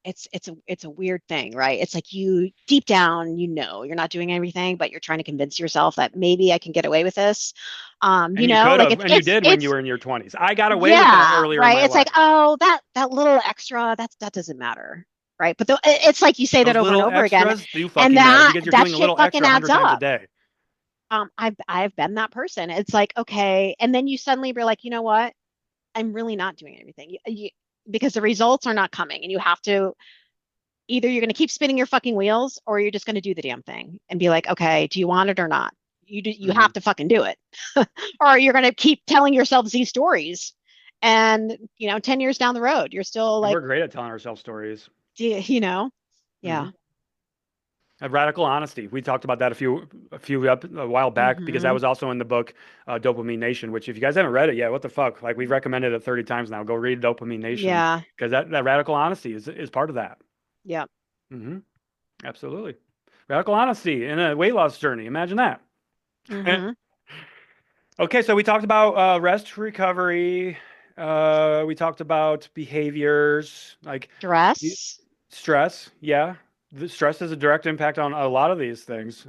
it's a weird thing, right? It's like you deep down, you're not doing everything, but you're trying to convince yourself that maybe I can get away with this. And you could Like have, and you did when you it's were in your 20s. I got away with that yeah, earlier in right. my It's like, life. oh, that little extra, that doesn't matter. Right. But it's like you say that Those over and little over again, extras do and fucking matter because you're that doing a shit little fucking extra adds 100 times a up. day. I've been that person. It's like, okay, and then you suddenly be like, you know what? I'm really not doing anything because the results are not coming, and you have to either you're going to keep spinning your fucking wheels, or you're just going to do the damn thing and be like, okay, do you want it or not? You Mhm. have to fucking do it, or you're going to keep telling yourselves these stories, and 10 years down the road, you're still And like, we're great at telling ourselves stories. yeah. Hmm. Radical honesty. We talked about that a while back because that Hmm. was also in the book Dopamine Nation. Which, if you guys haven't read it yet, what the fuck? Like, we've recommended it 30 times now. Go read Dopamine Nation Yeah. because that radical honesty is part of that. Yeah. Hmm. Absolutely, radical honesty in a weight loss journey. Imagine that. Hmm. Okay, so we talked about rest, recovery. We talked about behaviors like Stress. stress. Yeah, the stress has a direct impact on a lot of these things.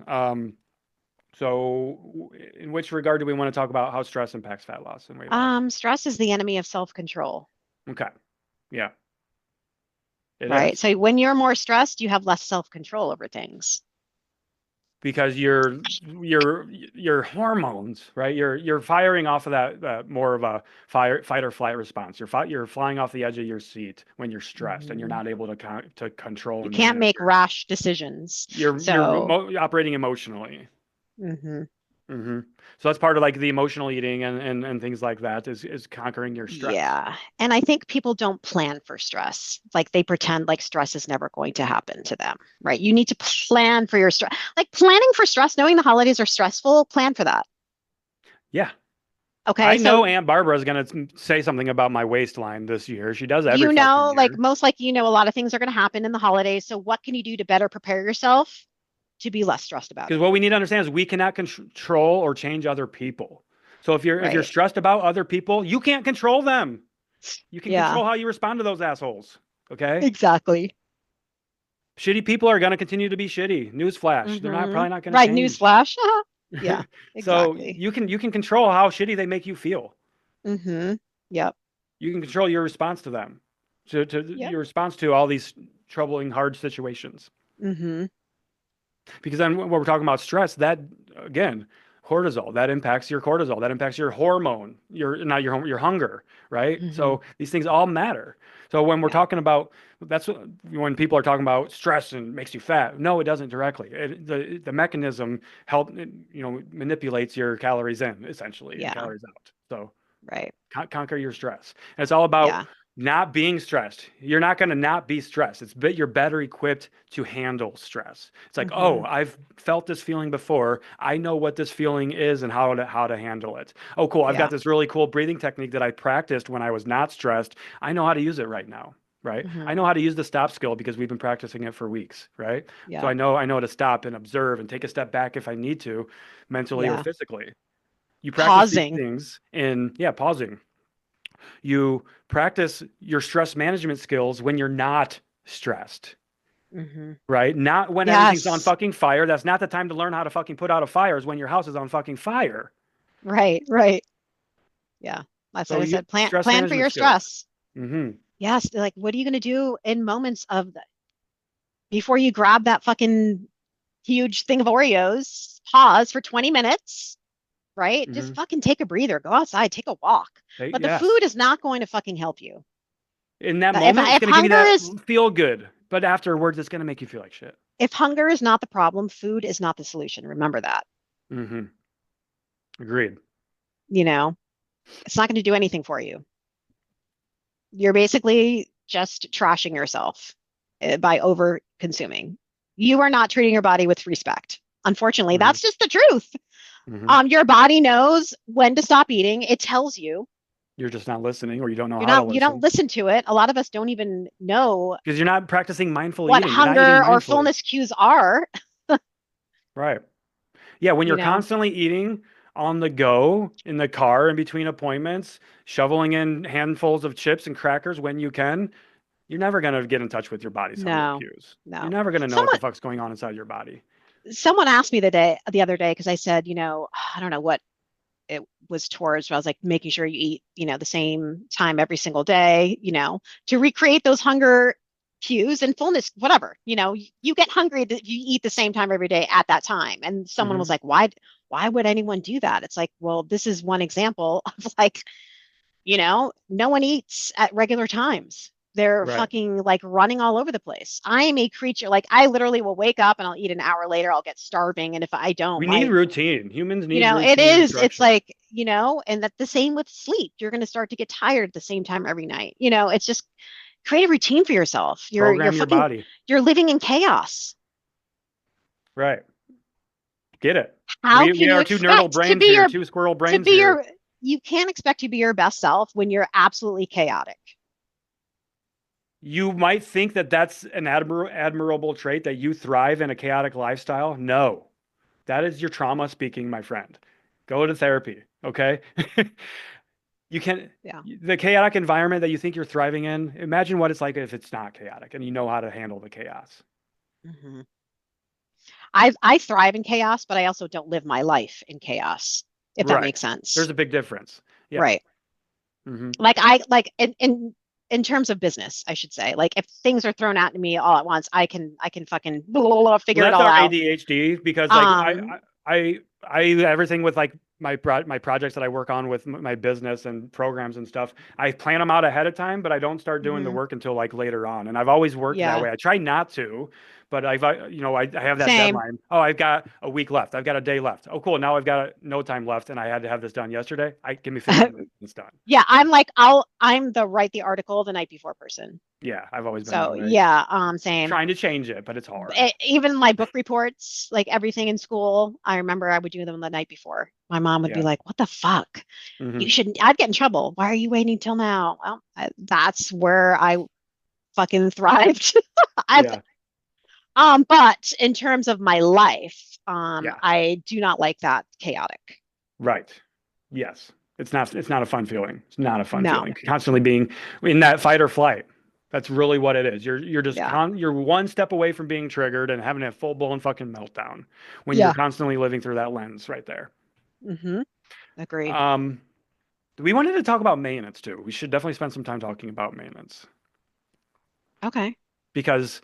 So, in which regard do we want to talk about how stress impacts fat loss and weight loss? Stress is the enemy of self-control, Okay, yeah, it right? is. So when you're more stressed, you have less self-control over things. Because your hormones, right? You're firing off of that more of a fight or flight response. You're flying off the edge of your seat when you're stressed and you're Hmm. not able to control You and can't manage make your. rash decisions. You're So, operating emotionally. hmm Hmm. So that's part of like the emotional eating and things like that is conquering your stress. yeah. And I think people don't plan for stress. Like they pretend like stress is never going to happen to them, right? You need to plan for your stress. Like planning for stress, knowing the holidays are stressful, plan for that. Yeah. Okay. I So, know Aunt Barbara is going to say something about my waistline this year. She does every fucking like year. most likely, a lot of things are going to happen in the holidays. So what can you do to better prepare yourself to be less stressed about Because it? what we need to understand is we cannot control or change other people. So if you're Right. stressed about other people, you can't control them. You can Yeah, control how you respond to those assholes. Okay? exactly. Shitty people are going to continue to be shitty. Newsflash. They're not Hmm. probably not going to Right. change. Newsflash. Yeah, So exactly. you can control how shitty they make you feel. Hmm. Yep. You can control your response to them. To Yep. your response to all these troubling hard situations. Hmm. Because then when we're talking about stress, that again, cortisol, that impacts your cortisol, that impacts your hormone, your hunger, right? Hmm. So these things all matter. So when we're Yeah. talking about when people are talking about stress and makes you fat, no, it doesn't directly. The mechanism manipulates your calories in essentially and Yeah. calories out. So Right. conquer your stress. And it's all about Yeah. not being stressed. You're not going to not be stressed. You're better equipped to handle stress. It's like, oh, Hmm. I've felt this feeling before. I know what this feeling is and how to handle it. Oh, cool. I've got Yeah. this really cool breathing technique that I practiced when I was not stressed. I know how to use it right now. Right. I Hmm. know how to use the stop skill because we've been practicing it for weeks. Right. So Yeah. I know to stop and observe and take a step back if I need to, mentally or Yeah. physically. You practice these Pausing. things in, yeah, pausing. You practice your stress management skills when you're not stressed, Hmm. right? Not when everything's on Yes. fucking fire. That's not the time to learn how to fucking put out a fire, is when your house is on fucking fire. Right. Right. Yeah. That's So what I you said. Plan stress plan for management your skills. stress. Hmm. Yes. Like, what are you going to do in moments of before you grab that fucking huge thing of Oreos? Pause for 20 minutes, right? Just Hmm. fucking take a breather, go outside, take a walk. But the Yes. food is not going to fucking help you. In that If moment, it's if going to give you hunger that is feel good, but afterwards, it's going to make you feel like shit. if hunger is not the problem, food is not the solution. Remember that. Hmm. Agreed. You know, it's not going to do anything for you. You're basically just trashing yourself by over consuming. You are not treating your body with respect. Unfortunately, that's just the truth. Your body knows when to stop eating. It tells you. You're just not listening, or you don't know how to listen. You don't listen to it. A lot of us don't even know because you're not practicing mindful what eating. hunger or fullness cues are. Right. Yeah, when you're constantly eating on the go, in the car, in between appointments, shoveling in handfuls of chips and crackers when you can, you're never going to get in touch with your body's hunger cues. No. You're never going to know what the fuck's going on inside your body. Someone asked me the other day, because I said, I don't know what it was towards, but I was like, making sure you eat, the same time every single day, to recreate those hunger cues and fullness, whatever, you get hungry that you eat the same time every day at that time. And someone was like, why would anyone do that? It's like, well, this is one example of like, no one eats at regular times. They're fucking like running all over the place. I am a creature. Like I literally will wake up and I'll eat an hour later. I'll get starving. And if I don't, we need routine. Humans need routine. It is. It's like, and that the same with sleep. You're going to start to get tired at the same time every night. It's just create a routine for yourself. Program your body. You're living in chaos. Right. Get it. How we are two nerdle brains here, two squirrel brains here. You can't expect to be your best self when you're absolutely chaotic. You might think that that's an admirable trait, that you thrive in a chaotic lifestyle. No, that is your trauma speaking, my friend. Go to therapy, okay? You can, the chaotic environment that you think you're thriving in, imagine what it's like if it's not chaotic and you know how to handle the chaos. I thrive in chaos, but I also don't live my life in chaos, if that makes sense. There's a big difference. Yeah. Right. In terms of business, I should say, like if things are thrown at me all at once, I can fucking figure it all out. That's our ADHD, because like I everything with like my projects that I work on with my business and programs and stuff, I plan them out ahead of time, but I don't start doing the work until like later on. And I've always worked that way. I try not to, but I have that deadline. Oh, I've got a week left. I've got a day left. Oh, cool. Now I've got no time left, and I had to have this done yesterday. Give me 15 minutes. It's done. Yeah, I'm the write the article the night before person. Yeah, I've always been. So same. Trying to change it, but it's hard. Even my book reports, like everything in school, I remember I would do them the night before. My mom would be like, "What the fuck? You shouldn't." I'd get in trouble. Why are you waiting till now? Well, that's where I fucking thrived. But in terms of my life, I do not like that chaotic. Right. Yes. It's not a fun feeling. It's not a fun feeling. Constantly being in that fight or flight. That's really what it is. You're just you're one step away from being triggered and having a full blown fucking meltdown when you're constantly living through that lens right there. Agreed. We wanted to talk about maintenance too. We should definitely spend some time talking about maintenance. Okay. Because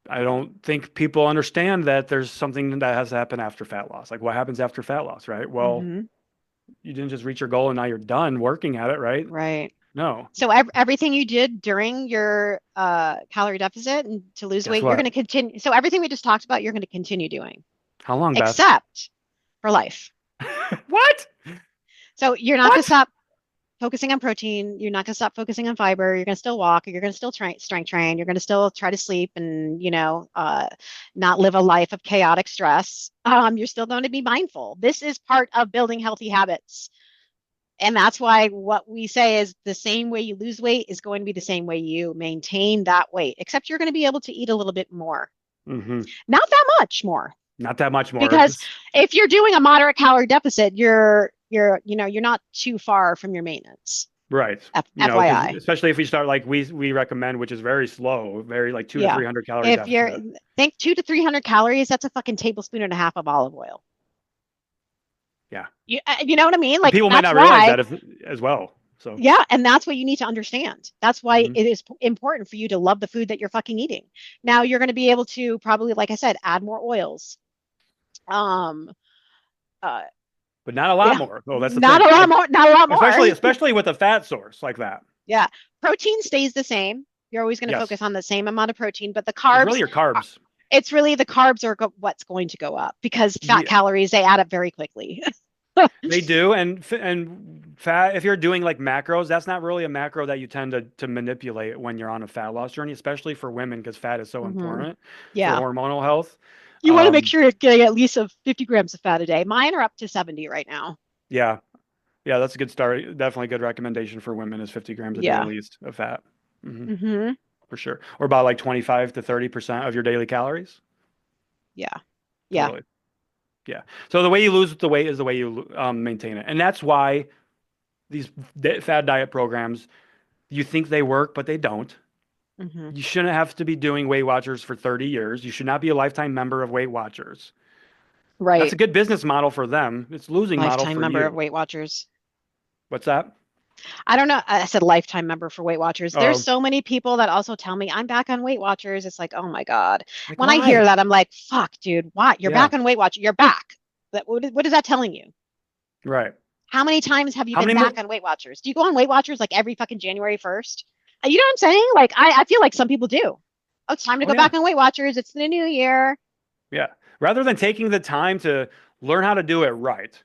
I don't think people understand that there's something that has to happen after fat loss. Like what happens after fat loss, right? Well, you didn't just reach your goal and now you're done working at it, right? Right. No. So everything you did during your calorie deficit and to lose weight, you're going to continue. So everything we just talked about, you're going to continue doing. How long, Beth? Except for life. What? So you're not going to stop focusing on protein. You're not going to stop focusing on fiber. You're going to still walk. You're going to still strength train. You're going to still try to sleep and, not live a life of chaotic stress. You're still going to be mindful. This is part of building healthy habits. And that's why what we say is the same way you lose weight is going to be the same way you maintain that weight, except you're going to be able to eat a little bit more. Not that much more. Not that much more. Because if you're doing a moderate calorie deficit, you're not too far from your maintenance. Right. FYI. Especially if you start like we recommend, which is very slow, very like 200 to 300 calories. If you're think 200 to 300 calories, that's a fucking tablespoon and a half of olive oil. Yeah. You know what I mean? Like people might not realize that as well. So yeah, and that's what you need to understand. That's why it is important for you to love the food that you're fucking eating. Now you're going to be able to probably, like I said, add more oils. But not a lot more. Oh, that's the not thing. a lot more. Especially with a fat source like that. Yeah, protein stays the same. You're always going to focus on the same amount of protein, but the carbs. It's really your carbs. It's really the carbs are what's going to go up because fat calories, they add up very quickly. They do, and Fat, if you're doing like macros, that's not really a macro that you tend to manipulate when you're on a fat loss journey, especially for women, because fat is so important for Yeah. hormonal health. You want to make sure you're getting at least 50 grams of fat a day. Mine are up to 70 right now. Yeah. Yeah, that's a good start. Definitely a good recommendation for women is 50 grams a day at Yeah. least of fat. Mm-hmm. For sure. Or about like 25 to 30% of your daily calories. Yeah. Yeah. Totally. Yeah. So the way you lose the weight is the way you maintain it. And that's why these fad diet programs, you think they work, but they don't. Mm-hmm. You shouldn't have to be doing Weight Watchers for 30 years. You should not be a lifetime member of Weight Watchers. That's Right. a good business model for them. It's a losing model Lifetime for member of you. Weight Watchers. What's that? I don't know. I said lifetime member for Weight Watchers. There's Oh, so many people that also tell me I'm back on Weight Watchers. It's like, oh my God. like When I hear why? that, I'm like, fuck, dude, why? You're Yeah, back on Weight Watchers. You're back. What is that telling you? right. How many times have you How been many more? back on Weight Watchers? Do you go on Weight Watchers like every fucking January 1st? You know what I'm saying? Like, I feel like some people do. Oh, it's time to Oh, go yeah. back on Weight Watchers. It's the new year. Yeah. Rather than taking the time to learn how to do it right.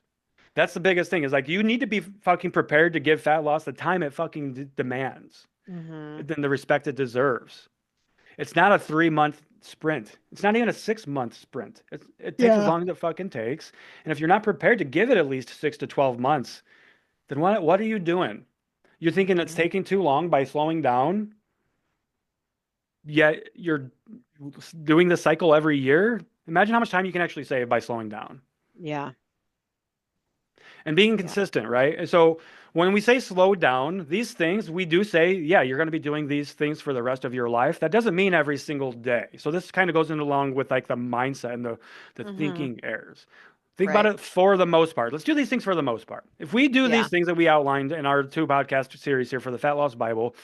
That's the biggest thing is like you need to be fucking prepared to give fat loss the time it fucking demands, Mm-hmm. then the respect it deserves. It's not a 3-month sprint. It's not even a 6-month sprint. It takes as Yeah. long as it fucking takes. And if you're not prepared to give it at least 6 to 12 months, then what are you doing? You're thinking it's taking too long by slowing down, yet you're doing the cycle every year. Imagine how much time you can actually save by slowing down Yeah. and being Yeah. consistent, right? And so when we say slow down, these things, we do say, yeah, you're going to be doing these things for the rest of your life. That doesn't mean every single day. So this kind of goes in along with like the mindset and the Mm-hmm. thinking errors. Think Right. about it for the most part. Let's do these things for the most part. If we do Yeah. these things that we outlined in our 2 podcast series here for the Fat Loss Bible,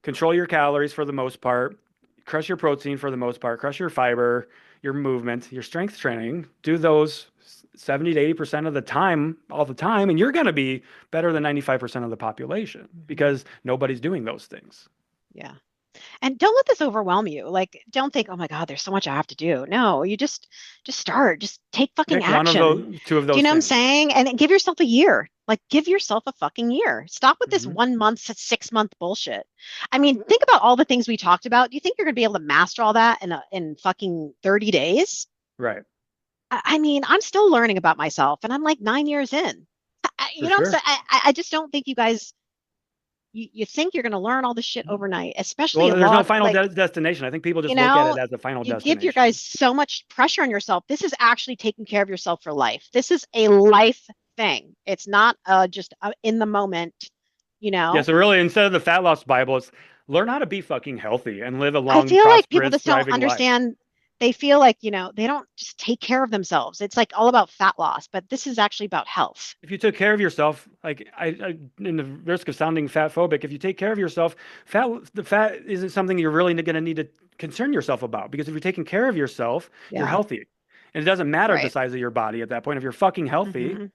control your calories for the most part, crush your protein for the most part, crush your fiber, your movement, your strength training, do those 70 to 80% of the time, all the time, and you're going to be better than 95% of the population because nobody's doing those things. Yeah. And don't let this overwhelm you. Like, don't think, oh my God, there's so much I have to do. No, you just start. Just take fucking Pick one of action. those, 2 of Do those you know what I'm things. saying? And give yourself a year. Like, give yourself a fucking year. Stop with this Mhm. 1 month to 6 month bullshit. I mean, think about all the things we talked about. Do you think you're gonna be able to master all that in fucking 30 days? Right. I mean, I'm still learning about myself, and I'm like 9 years in. You For know what I'm sure. saying? I just don't think you guys. You think you're gonna learn all this shit overnight, especially Well, a there's no lot final like. destination. I think people just You look at know, it as a final you give your destination. guys so much pressure on yourself. This is actually taking care of yourself for life. This is a life thing. It's not just in the moment, you Yeah, know. so really, instead of the Fat Loss Bible, it's learn how to be fucking healthy and live a I long, feel like people prosperous, just don't thriving life. understand. They feel like, they don't just take care of themselves. It's like all about fat loss, but this is actually about health. If you took care of yourself, like in the risk of sounding fat phobic, if you take care of yourself, the fat isn't something you're really going to need to concern yourself about because if you're taking care of yourself, you're Yeah. healthy. And it doesn't matter the Right. size of your body at that point. If you're fucking healthy, Mhm.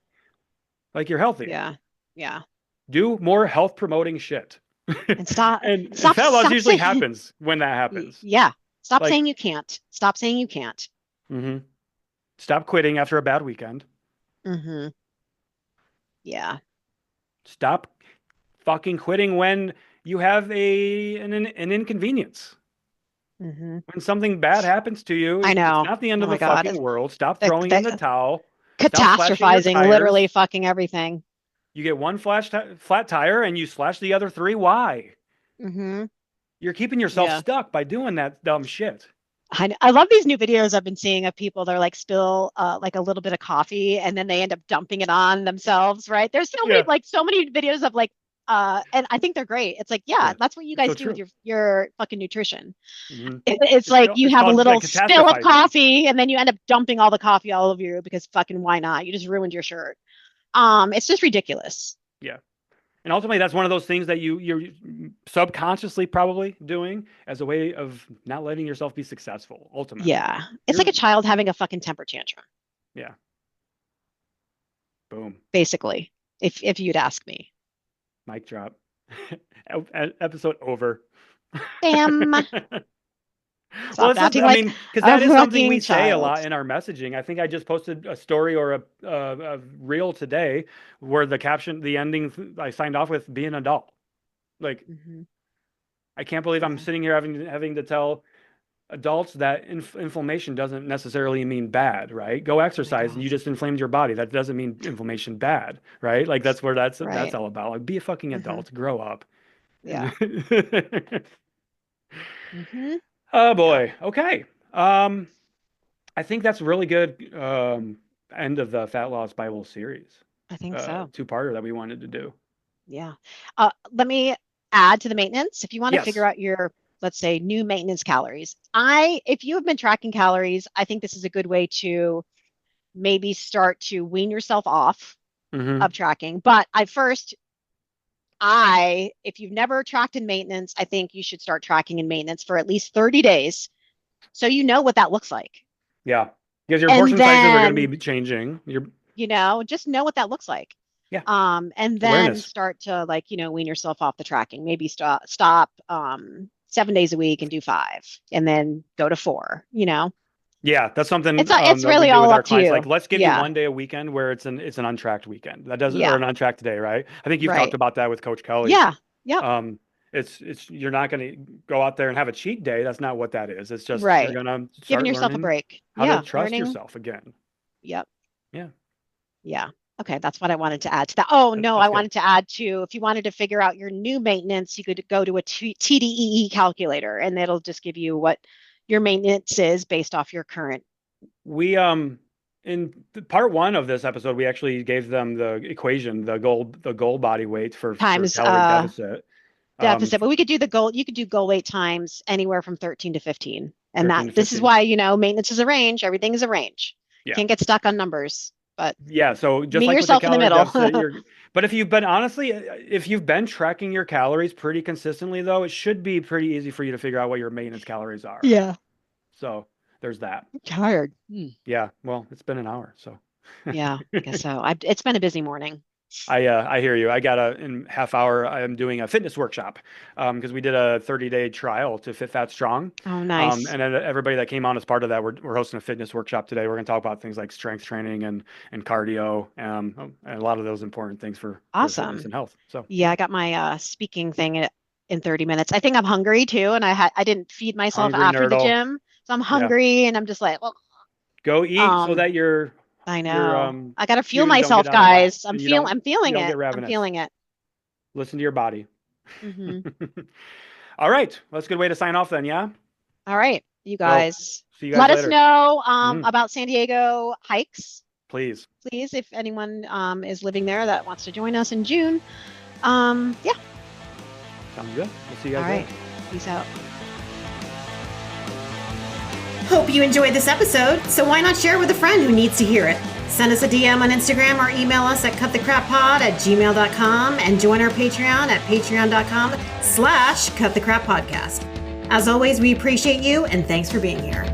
like you're healthy. Yeah. Yeah. Do more health promoting shit. And stop and stop fat loss stop usually saying happens when that happens. yeah. Stop Like, saying you can't. Stop saying you can't. Stop quitting after a bad weekend. Mhm. Yeah. Stop fucking quitting when you have an inconvenience. Mhm. When something bad happens to you, I know. it's not the end Oh of my the God. fucking world. Stop The, throwing in the towel. Stop slashing your catastrophizing literally tires. fucking everything. You get one flat tire and you slash the other 3. Why? Mhm. You're keeping yourself Yeah. stuck by doing that dumb shit. I love these new videos I've been seeing of people that are like spill like a little bit of coffee and then they end up dumping it on themselves, right? There's so many Yeah. so many videos of and I think they're great. It's like, yeah, that's what you It's guys so do with true. your fucking nutrition. Mhm. It's like you It's have a called little spill of catastrophizing. coffee and then you end up dumping all the coffee all over you because fucking why not? You just ruined your shirt. It's just ridiculous. Yeah. And ultimately, that's one of those things that you're subconsciously probably doing as a way of not letting yourself be successful. Ultimately, Yeah, it's like a child having a fucking temper tantrum, yeah. Boom. basically. If you'd ask me. Mic drop. Episode over. Bam. Stop acting I like mean, because that a is something we fucking say a lot child. in our messaging. I think I just posted a story or a reel today where the caption, the ending, I signed off with "be an adult." Like, Mhm. I can't believe I'm Yeah. sitting here having to tell adults that inflammation doesn't necessarily mean bad, right? Go Oh my exercise and you gosh. just inflamed your body. That doesn't mean inflammation bad, right? Like that's where that's Right. all about. Like be a fucking Hmm. adult, grow up. Yeah. And Hmm. oh Yeah. boy. Okay. Um, I think that's really good end of the Fat Loss Bible series. I think so. Two-parter that we wanted to do. Yeah. Let me add to the maintenance. If you want to figure Yes. out your, let's say, new maintenance calories, if you have been tracking calories, I think this is a good way to maybe start to wean yourself off Mm-hmm. of tracking. But if you've never tracked in maintenance, I think you should start tracking in maintenance for at least 30 days so you know what that looks like. Yeah. Because your And portion sizes are going to then, be changing. just know what that looks like. Yeah. And then Awareness. start to wean yourself off the tracking. Maybe stop 7 days a week and do 5, and then go to 4. Yeah, that's something It's that we really do with all our up to clients. you. Like, let's give you Yeah. one day a weekend where it's an untracked weekend. That doesn't or Yeah. an untracked day, right? I think you've talked Right. about that with Coach Kelly. Yeah. Yep. It's you're not going to go out there and have a cheat day. That's not what that is. It's just you're Right. going to Giving start yourself a learning break. how to Yeah. trust Learning. yourself again. Yep. Yeah, Yeah. Okay, that's what I wanted to add to that. Oh, no, that's I good. wanted to add to, if you wanted to figure out your new maintenance, you could go to a TDEE calculator, and it'll just give you what your maintenance is based off your current. We in part one of this episode, we actually gave them the equation, the goal body weight for Times calorie deficit. deficit, but we could do you could do goal weight times anywhere from 13 to 15. And 13 to this is 15. why, maintenance is a range. Everything is a range. Yeah. Can't get stuck on numbers, but Yeah, so just meet like with the yourself in the calorie middle. deficit, but if you've been tracking your calories pretty consistently, though, it should be pretty easy for you to figure out what your maintenance calories are. Yeah. So there's that. I'm tired. Yeah, well, it's been an hour, so Yeah, I guess so. It's been a busy morning. I hear you. In half hour, I'm doing a fitness workshop because we did a 30-day trial to Fit Fat Strong. Oh, nice. And then everybody that came on as part of that, we're hosting a fitness workshop today. We're going to talk about things like strength training and cardio and a lot of those important things for Awesome. fitness and health. So Yeah, I got my speaking thing in 30 minutes. I think I'm hungry too, and I didn't feed myself hungry after the nerdle. gym, so I'm hungry, and I'm just like, well, Go eat so that you're. I know. I gotta fuel puberty don't get myself, out of whack, guys. I'm and you feeling don't it. get I'm ravenous. feeling it. Listen to your body. Hmm. All right, well, that's a good way to sign off then. Yeah. All right, you guys. See you guys Let later. us know Mhm. about San Diego hikes, Please. please, if anyone is living there that wants to join us in June. Yeah. Sounds good. We'll see you guys All right. later. Peace out. Hope you enjoyed this episode, so why not share with a friend who needs to hear it? Send us a DM on Instagram or email us at cutthecrappod@gmail.com and join our Patreon at patreon.com/cutthecrappodcast. As always, we appreciate you and thanks for being here.